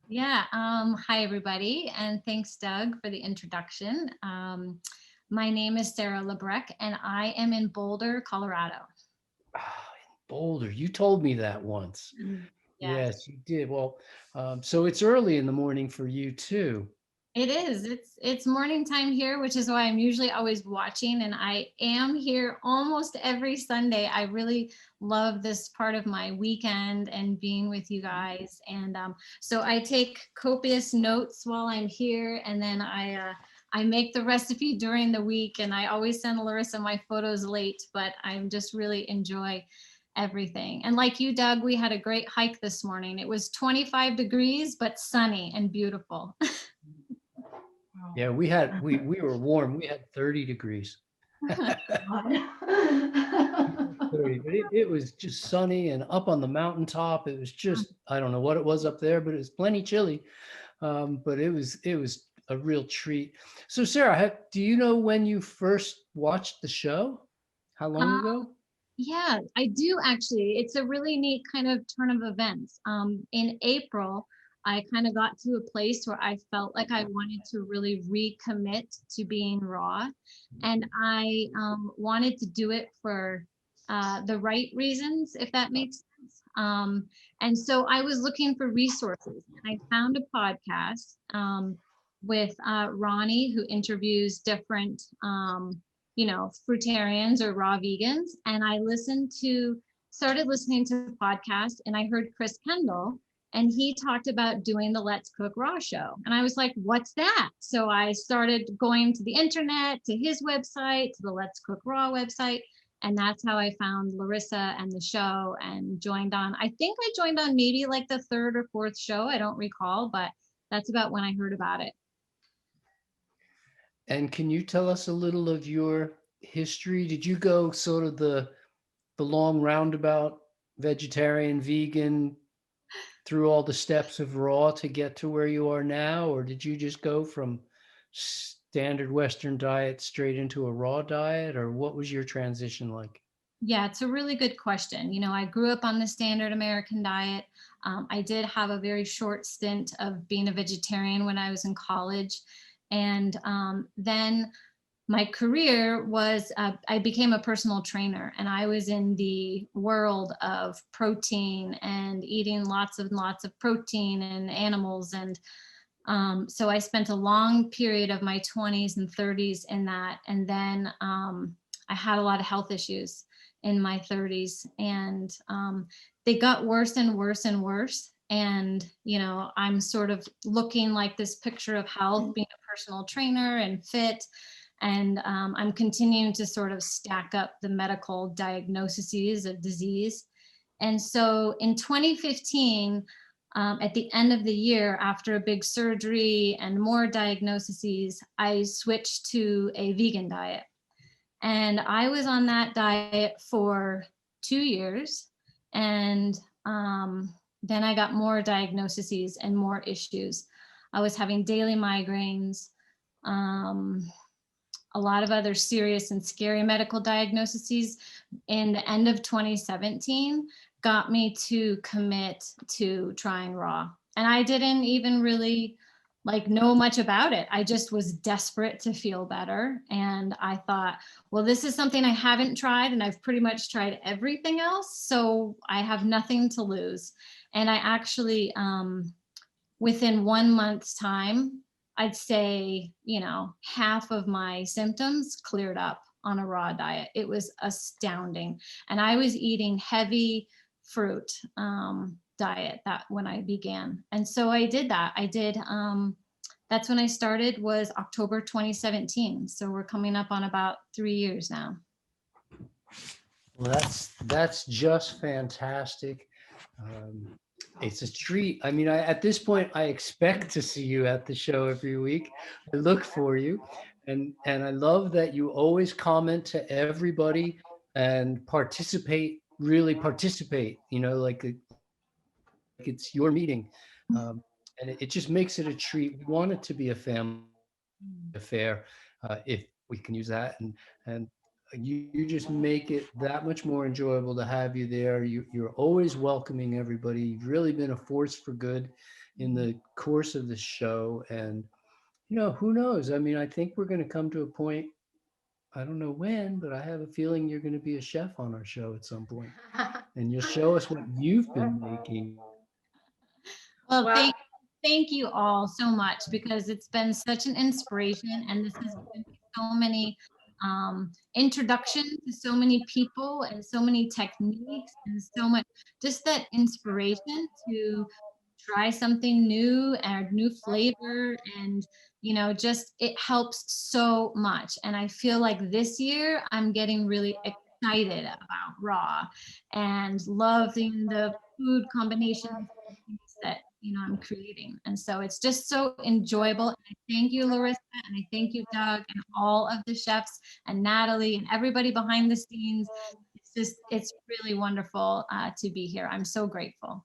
Yeah. Hi, everybody. And thanks, Doug, for the introduction. My name is Sarah Libbrecht, and I am in Boulder, Colorado. Ah, Boulder, you told me that once. Yes. Yes, you did. Well, so it's early in the morning for you too. It is. It's morning time here, which is why I'm usually always watching, and I am here almost every Sunday. I really love this part of my weekend and being with you guys, and so I take copious notes while I'm here, and then I make the recipe during the week, and I always send Larissa my photos late, but I'm just really enjoy everything. And like you, Doug, we had a great hike this morning. It was 25 degrees, but sunny and beautiful. Yeah, we were warm. We had 30 degrees. 30, but it was just sunny and up on the mountaintop. It was just, I don't know what it was up there, but it was plenty chilly. But it was a real treat. So Sarah, do you know when you first watched the show? How long Um, ago? yeah, I do actually. It's a really neat kind of turn of events. In April, I kind of got to a place where I felt like I wanted to really recommit to being raw, and I wanted to do it for the right reasons, if that makes sense. And so I was looking for resources, and I found a podcast with Ronnie, who interviews different fruitarians or raw vegans. And I started listening to podcasts, and I heard Chris Kendall, and he talked about doing the Let's Cook Raw show. And I was like, what's that? So I started going to the internet, to his website, to the Let's Cook Raw website. And that's how I found Larissa and the show and joined on. I think I joined on maybe like the third or fourth show. I don't recall, but that's about when I heard about it. And can you tell us a little of your history? Did you go sort of the long roundabout, vegetarian, vegan, through all the steps of raw to get to where you are now, or did you just go from standard Western diet straight into a raw diet, or what was your transition like? Yeah, it's a really good question. I grew up on the standard American diet. I did have a very short stint of being a vegetarian when I was in college. And then my career was I became a personal trainer, and I was in the world of protein and eating lots of protein and animals. And so I spent a long period of my 20s and 30s in that. And then I had a lot of health issues in my 30s, and they got worse and worse and worse. And, I'm sort of looking like this picture of health, being a personal trainer and fit. And I'm continuing to sort of stack up the medical diagnoses of disease. And so in 2015, at the end of the year, after a big surgery and more diagnoses, I switched to a vegan diet. And I was on that diet for 2 years. And then I got more diagnoses and more issues. I was having daily migraines, um, a lot of other serious and scary medical diagnoses. In the end of 2017 got me to commit to trying raw. And I didn't even really know much about it. I just was desperate to feel better. And I thought, well, this is something I haven't tried, and I've pretty much tried everything else. So I have nothing to lose. And I actually, within 1 month's time, I'd say, half of my symptoms cleared up on a raw diet. It was astounding. And I was eating heavy fruit diet that when I began. And so I did that. That's when I started, was October 2017. So we're coming up on about 3 years now. Well, that's just fantastic. Um, it's a treat. I mean, at this point, I expect to see you at the show every week. I look for you, and I love that you always comment to everybody and participate. Really participate. Like it's your meeting, and it just makes it a treat. We want it to be a family affair, if we can use that, and you just make it that much more enjoyable to have you there. You're always welcoming everybody. You've really been a force for good in the course of the show. And, you know, who knows? I mean, I think we're going to come to a point, I don't know when, but I have a feeling you're going to be a chef on our show at some point, and you'll show us what you've been making. Well, Well, thank you all so much, because it's been such an inspiration, and this has given me so many introductions to so many people and so many techniques, and so much, just that inspiration to try something new and new flavor. And just, it helps so much. And I feel like this year I'm getting really excited about raw and loving the food combinations that I'm creating. And so it's just so enjoyable. And I thank you, Larissa, and I thank you, Doug, and all of the chefs, and Natalie, and everybody behind the scenes. It's really wonderful to be here. I'm so grateful.